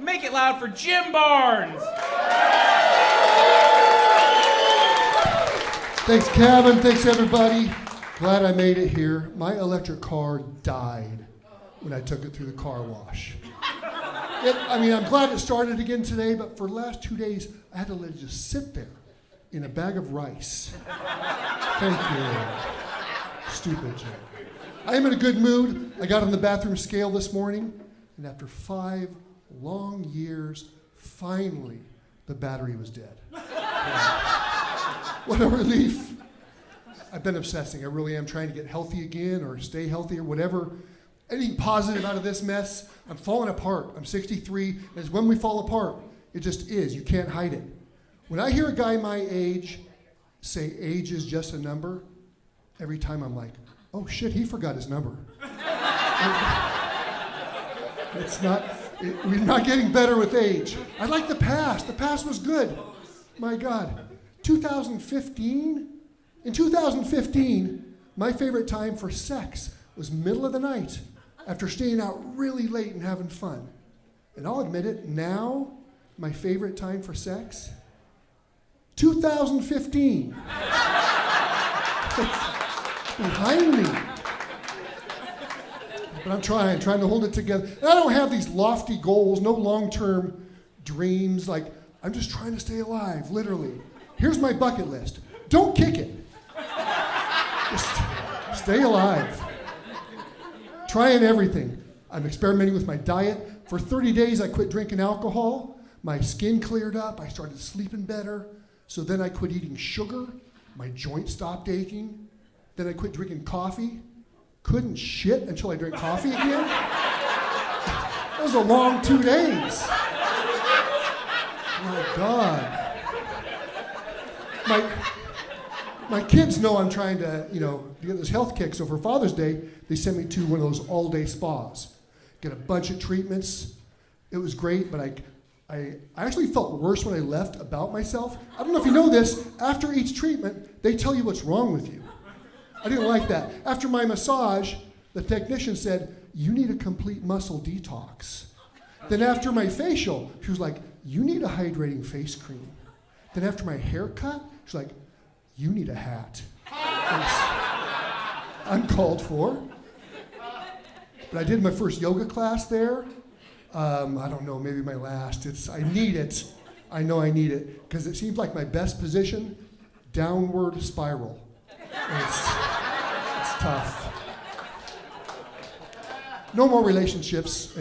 Make it loud for Jim Barnes. Thanks, Kevin. Thanks, everybody. Glad I made it here. My electric car died when I took it through the car wash. I'm glad it started again today, but for the last 2 days, I had to let it just sit there in a bag of rice. Thank you. Stupid joke. I am in a good mood. I got on the bathroom scale this morning, and after 5 long years, finally, the battery was dead. What a relief. I've been obsessing. I really am trying to get healthy again or stay healthy or whatever. Anything positive out of this mess. I'm falling apart. I'm 63. And it's when we fall apart. It just is. You can't hide it. When I hear a guy my age say age is just a number, every time I'm like, oh shit, he forgot his number. We're not getting better with age. I like the past. The past was good. My God. 2015? In 2015, my favorite time for sex was middle of the night after staying out really late and having fun. And I'll admit it, now, my favorite time for sex, 2015. Behind me. But I'm trying to hold it together. And I don't have these lofty goals, no long-term dreams. Like, I'm just trying to stay alive, literally. Here's my bucket list. Don't kick it. Just stay alive. Trying everything. I'm experimenting with my diet. For 30 days, I quit drinking alcohol. My skin cleared up. I started sleeping better. So then I quit eating sugar. My joints stopped aching. Then I quit drinking coffee. Couldn't shit until I drank coffee again. That was a long 2 days. My God. My kids know I'm trying to, get this health kick. So for Father's Day, they sent me to one of those all-day spas. Get a bunch of treatments. It was great, but I actually felt worse when I left about myself. I don't know if you know this. After each treatment, they tell you what's wrong with you. I didn't like that. After my massage, the technician said, you need a complete muscle detox. Then after my facial, she was like, you need a hydrating face cream. Then after my haircut, she's like, you need a hat. Uncalled for. But I did my first yoga class there. I don't know, maybe my last. I need it. I know I need it. Because it seems like my best position, downward spiral. It's tough. No more relationships.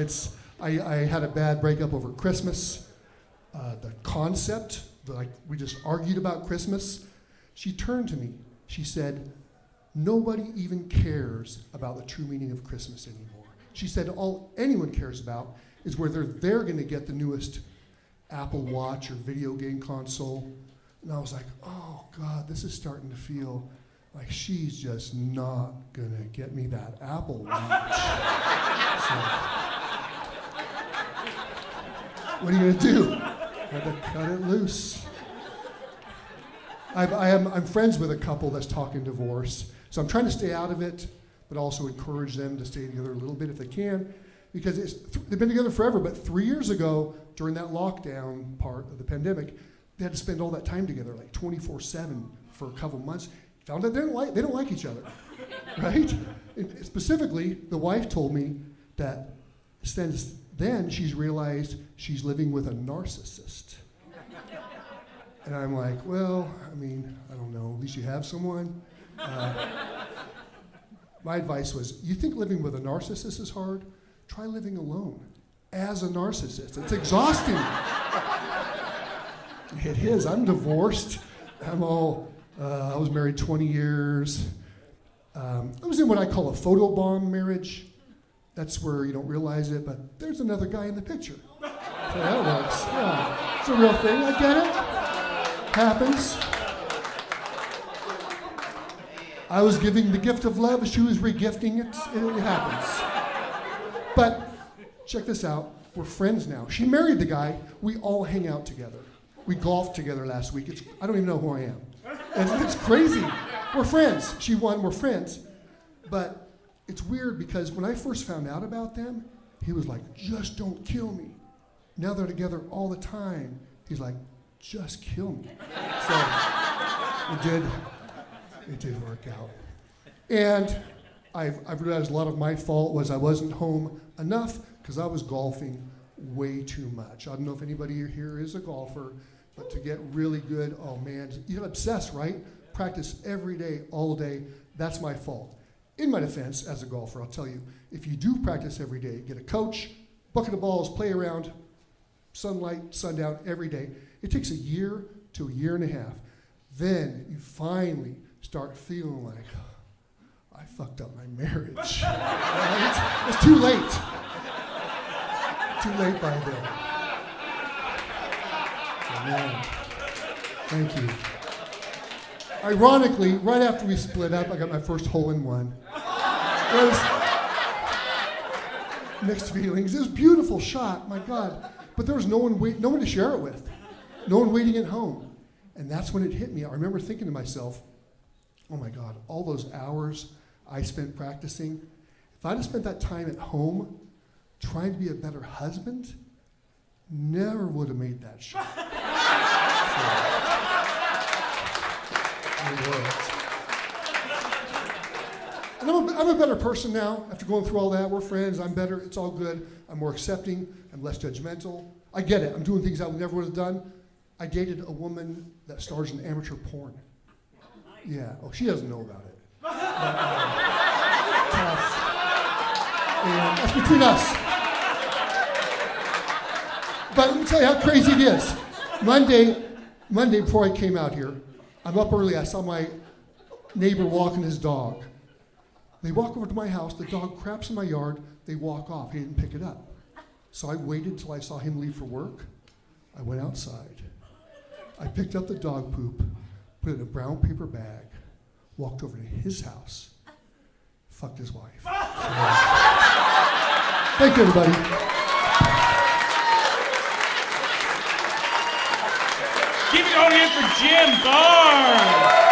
I had a bad breakup over Christmas. The concept, we just argued about Christmas. She turned to me. She said, nobody even cares about the true meaning of Christmas anymore. She said all anyone cares about is whether they're going to get the newest Apple Watch or video game console. And I was like, oh God, this is starting to feel like she's just not going to get me that Apple Watch. So, what are you going to do? I had to cut it loose. I'm friends with a couple that's talking divorce, so I'm trying to stay out of it, but also encourage them to stay together a little bit if they can, because they've been together forever, but 3 years ago, during that lockdown part of the pandemic, they had to spend all that time together, like 24/7 for a couple months. Found out they don't like each other, right? And specifically, the wife told me that since then she's realized she's living with a narcissist. And I'm like, well, I don't know, at least you have someone. My advice was, you think living with a narcissist is hard? Try living alone as a narcissist. It's exhausting. It is. I'm divorced. I was married 20 years. I was in what I call a photobomb marriage. That's where you don't realize it, but there's another guy in the picture. So that works. Yeah, it's a real thing. I get it. Happens. I was giving the gift of love, she was regifting it. It happens. But check this out. We're friends now. She married the guy. We all hang out together. We golfed together last week. I don't even know who I am. It's crazy. We're friends. She won. We're friends. But it's weird because when I first found out about them, he was like, just don't kill me. Now they're together all the time. He's like, just kill me. So it did work out. And I've realized a lot of my fault was I wasn't home enough because I was golfing way too much. I don't know if anybody here is a golfer, but to get really good, oh man, you get obsessed, right? Practice every day, all day. That's my fault. In my defense, as a golfer, I'll tell you, if you do practice every day, get a coach, bucket of balls, play around, sunlight, sundown, every day. It takes a year to a year and a half. Then you finally start feeling like, I fucked up my marriage. Right? It's too late. Too late by then. Amen. Thank you. Ironically, right after we split up, I got my first hole-in-one. It was mixed feelings. It was a beautiful shot, my God. But there was no one to share it with. No one waiting at home. And that's when it hit me. I remember thinking to myself, oh my God, all those hours I spent practicing, if I'd have spent that time at home trying to be a better husband, never would have made that shot. And I'm a better person now after going through all that. We're friends. I'm better. It's all good. I'm more accepting. I'm less judgmental. I get it. I'm doing things I never would have done. I dated a woman that stars in amateur porn. Yeah. Oh, she doesn't know about it. But, tough. And that's between us. But let me tell you how crazy it is. Monday before I came out here, I'm up early. I saw my neighbor walking his dog. They walk over to my house. The dog craps in my yard. They walk off. He didn't pick it up. So I waited till I saw him leave for work. I went outside. I picked up the dog poop, put it in a brown paper bag, walked over to his house, fucked his wife. Thank you, everybody. Keep it going in for Jim Barnes.